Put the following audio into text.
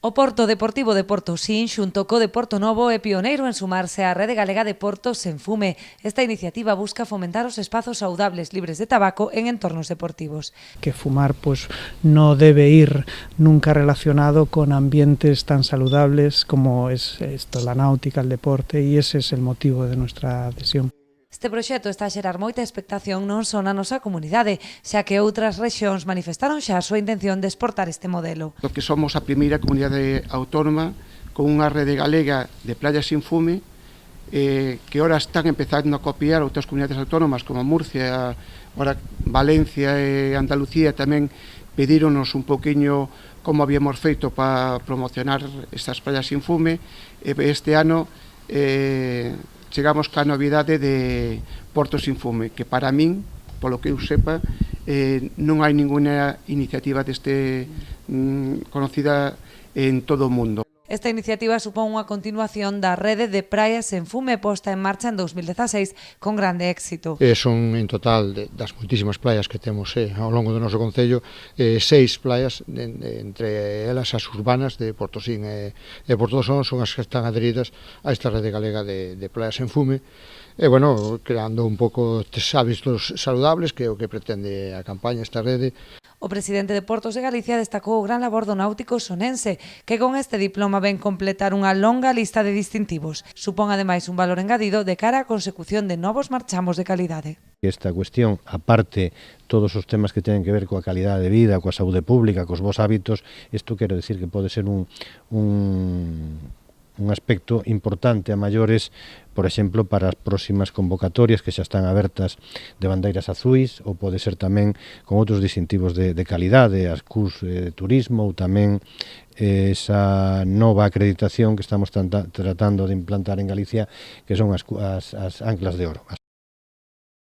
O Porto Deportivo de Portosín, xunto co de Porto Novo, é pioneiro en sumarse á Rede Galega de Portos sen fume. Esta iniciativa busca fomentar os espazos saudables libres de tabaco en entornos deportivos. Que fumar no debe ir nunca relacionado con ambientes tan saludables como es esto, la náutica, el deporte, y ese es el motivo de nuestra adhesión. Este proxecto está a xerar moita expectación non só na nosa comunidade, xa que outras rexións manifestaron xa a súa intención de exportar este modelo. Que somos a primeira comunidade autónoma con unha rede galega de playas sin fume que ahora están empezando a copiar outras comunidades autónomas como Murcia, ahora Valencia e Andalucía tamén pedíronos un poquinho como habíamos feito para promocionar estas playas sin fume. Este ano chegamos ca novidade de Porto sin fume, que para min, polo que eu sepa, non hai ninguna iniciativa deste conocida en todo o mundo. Esta iniciativa supón unha continuación da rede de praias sen fume posta en marcha en 2016 con grande éxito. Son en total das moitísimas praias que temos ao longo do noso concello, 6 praias, entre elas as urbanas de Portosín e Portosón son as que están adheridas a esta rede galega de praias sen fume, creando un pouco estes hábitos saludables que é o que pretende a campaña esta rede. O presidente de Portos de Galicia destacou o gran labor do náutico sonense, que con este diploma ven completar unha longa lista de distintivos. Supón ademais un valor engadido de cara á consecución de novos marchamos de calidade. Esta cuestión, aparte todos os temas que teñen que ver coa calidade de vida, coa saúde pública, cos bons hábitos, isto quero decir que pode ser un aspecto importante a maiores, por exemplo, para as próximas convocatorias que xa están abertas de bandeiras azuis, ou pode ser tamén con outros distintivos de calidade, as CUS de turismo, ou tamén esa nova acreditación que estamos tratando de implantar en Galicia, que son as anclas de oro.